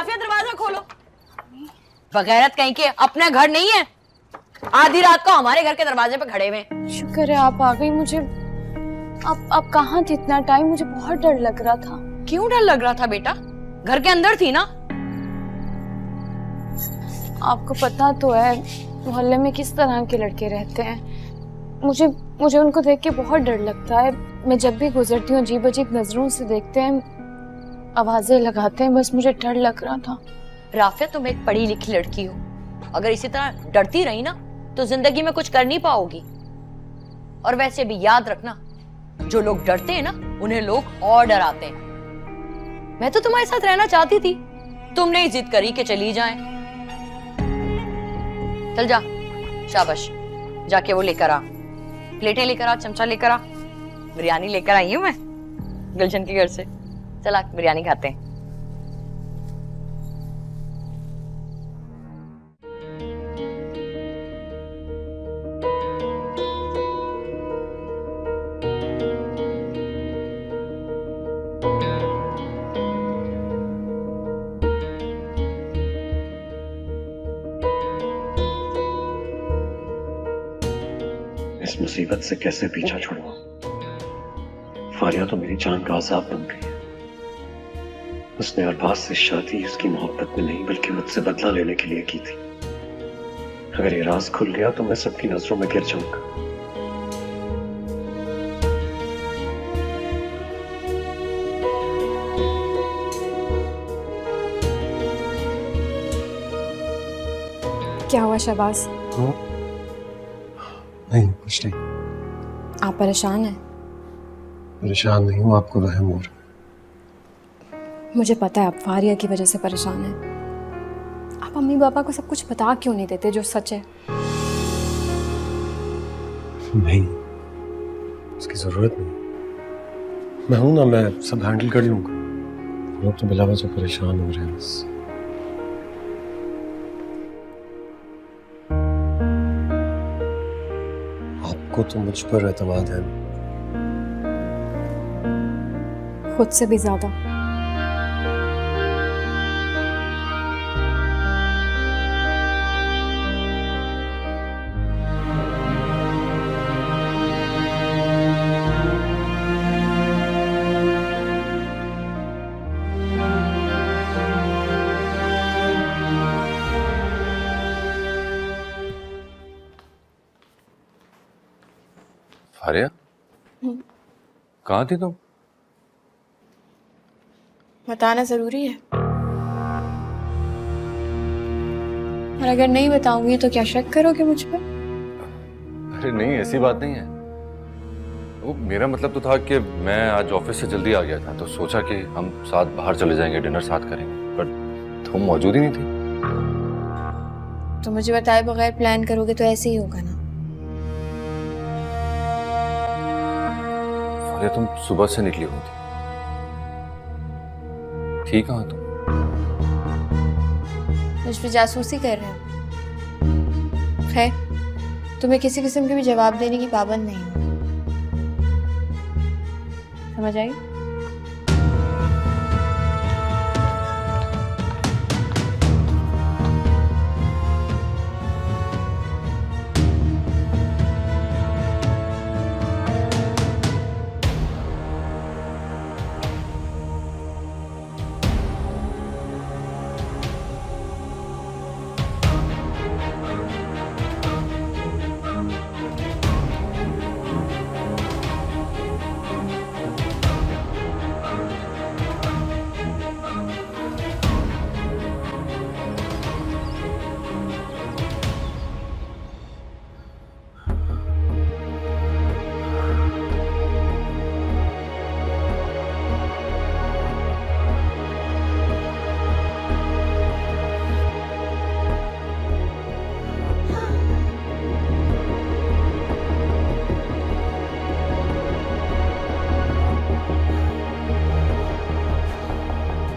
राफिया दरवाजा खोलो। बगैरत कहीं के, अपना घर नहीं है, आधी रात को हमारे घर के दरवाजे पे खड़े हुए। शुक्र है आप आ गई। मुझे आप कहाँ थे इतना टाइम? मुझे बहुत डर लग रहा था। क्यों डर लग रहा था बेटा? घर के अंदर थी ना। आपको पता तो है मोहल्ले में किस तरह के लड़के रहते हैं। मुझे उनको देख के बहुत डर लगता है। मैं जब भी गुजरती हूँ अजीब अजीब नजरों से देखते हैं, आवाजें लगाते हैं, बस मुझे डर लग रहा था। राफिया तुम एक पढ़ी लिखी लड़की हो, अगर इसी तरह डरती रही ना तो जिंदगी में कुछ कर नहीं पाओगी। और वैसे भी याद रखना, जो लोग डरते हैं ना उन्हें लोग और डराते हैं। मैं तो तुम्हारे साथ रहना चाहती थी, तुमने ही जिद करी कि चली जाएं। चल जा, शाबाश, जाके वो लेकर आ, प्लेटें लेकर आ, चमचा लेकर आ। बिरयानी लेकर आई हूं मैं गुलशन के घर से। चला बिरयानी खाते हैं। इस मुसीबत से कैसे पीछा छुड़वाऊं? फारिया तो मेरी जान का अज़ाब बन गई है। उसने अरबाज से शादी उसकी मोहब्बत में नहीं बल्कि मुझसे बदला लेने के लिए की थी। अगर ये राज खुल गया तो मैं सबकी नजरों में गिर जाऊंगा। क्या हुआ शहबाज? नहीं कुछ नहीं। आप परेशान हैं? परेशान नहीं हूँ, आपको वहम हो रहा। मुझे पता है आप फारिया की वजह से परेशान हैं। आप अम्मी पापा को सब कुछ बता क्यों नहीं देते जो सच है? नहीं, उसकी जरूरत नहीं। मैं हूं ना, मैं सब हैंडल कर लूंगा। लोग तो बिला वजह परेशान हो रहे हैं बस। आपको तो मुझ पर एतमाद है, खुद से भी ज्यादा। फारिया, कहाँ थी तुम? बताना जरूरी है? और अगर नहीं बताऊंगी तो क्या शक करोगे मुझ पर? अरे नहीं, ऐसी बात नहीं है। वो मेरा मतलब तो था कि मैं आज ऑफिस से जल्दी आ गया था तो सोचा कि हम साथ बाहर चले जाएंगे, डिनर साथ करेंगे, पर तुम मौजूद ही नहीं थी। तो मुझे बताए बगैर प्लान करोगे तो ऐसे ही होगा ना। फारिया, तुम सुबह से निकली हुई थी, ठीक कहाँ तुम? मुझ पे जासूसी कर रहे हो? खैर, तुम्हें किसी किस्म के भी जवाब देने की पाबंद नहीं हूँ। समझ आई?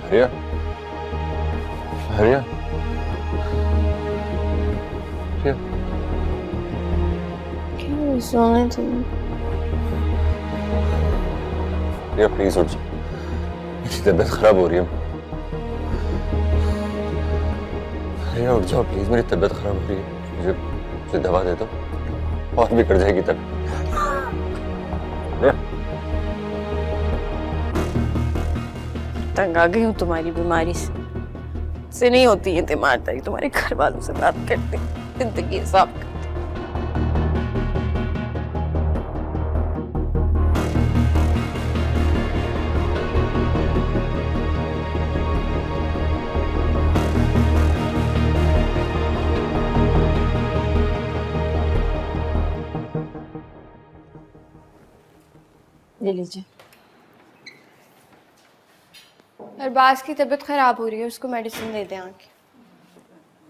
हरिया, हरिया, क्या? क्यों सोने तुम? हरिया प्लीज उठ जाओ, मेरी तबीयत खराब हो रही है। फारिया उठ जाओ प्लीज, मेरी तबीयत खराब हो रही है, मुझे दवा दे दो, और बिगड़ जाएगी तबीयत। तंग आ गई हूँ तुम्हारी बीमारी से नहीं होती है तीमारदारी, तुम्हारे घर वालों से बात करते जिंदगी हिसाब करते। ले लीजिए। अरबाज की तबीयत खराब हो रही है, उसको मेडिसिन दे दें आके।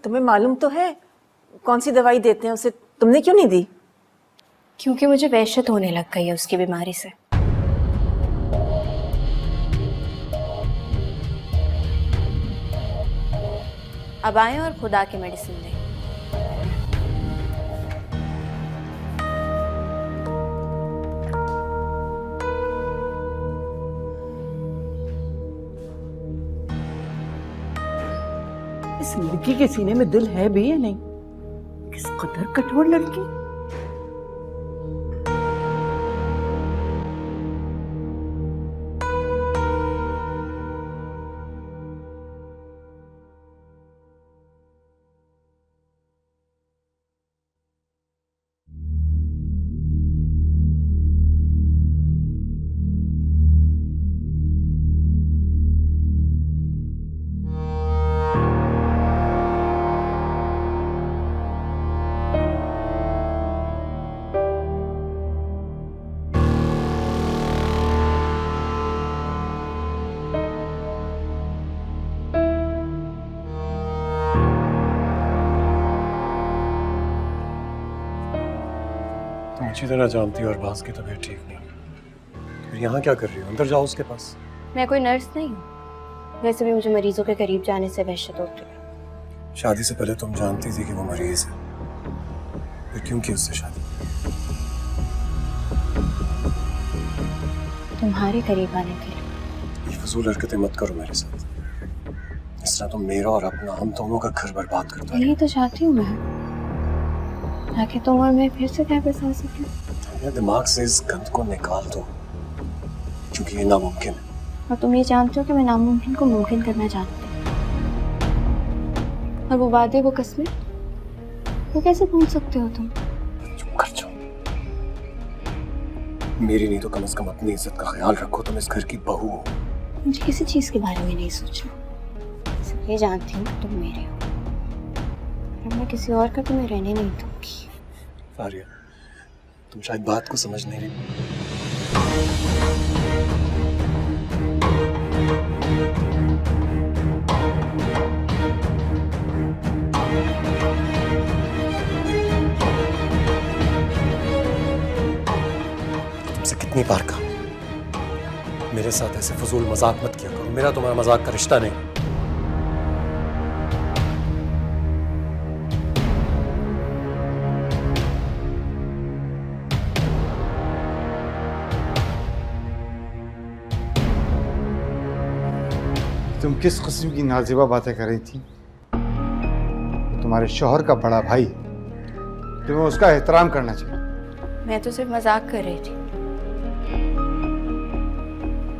तुम्हें मालूम तो है कौन सी दवाई देते हैं उसे, तुमने क्यों नहीं दी? क्योंकि मुझे वहशत होने लग गई है उसकी बीमारी से। अब आए और खुदा की मेडिसिन दें। इस लड़की के सीने में दिल है भी या नहीं? किस कदर कठोर लड़की। तुम अच्छी तरह जानती हो अरबाज की तबीयत ठीक नहीं, फिर यहाँ क्या कर रही हो? अंदर जाओ उसके पास। मैं कोई नर्स नहीं हूँ, वैसे भी मुझे मरीजों के करीब जाने से वहशत होती है। शादी से पहले तुम जानती थी कि वो मरीज है, फिर क्यों की उससे शादी? तुम्हारे करीब आने के लिए। ये फजूल हरकतें मत करो मेरे साथ, इस तरह तुम मेरा और अपना, हम दोनों का घर बर्बाद करता यही तो चाहती हूँ मैं, ताकि तुम और मैं फिर से वापस आ सकें। है। दिमाग से इस गंद को निकाल दो, क्योंकि ये नामुमकिन है। और तुम ये जानते हो कि मैं नामुमकिन को मुमकिन करना चाहती हूँ, और वो वादे, वो कस्में, वो कैसे भूल सकते हो तुम? चुप कर जाओ, मेरी नहीं तो कम से कम अपनी इज्जत का ख्याल रखो, तुम इस घर की बहू हो। मुझे किसी चीज के बारे में नहीं सोचना, सिर्फ ये जानती हूँ कि तुम मेरे हो, और मैं किसी और का तुम्हें रहने नहीं दूंगी। फारिया, तुम शायद बात को समझ नहीं रही। तुमसे कितनी बार कहा, मेरे साथ ऐसे फजूल मजाक मत किया करो, मेरा तुम्हारा मजाक का रिश्ता नहीं। तुम किस किस्म की नाजिबा बातें कर रही थी? तुम्हारे शौहर का बड़ा भाई, तुम्हें उसका एहतराम करना चाहिए। मैं तो सिर्फ मजाक कर रही थी,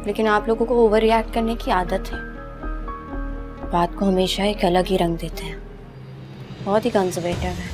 लेकिन आप लोगों को ओवर रिएक्ट करने की आदत है, बात को हमेशा एक अलग ही रंग देते हैं, बहुत ही कंजर्वेटिव है।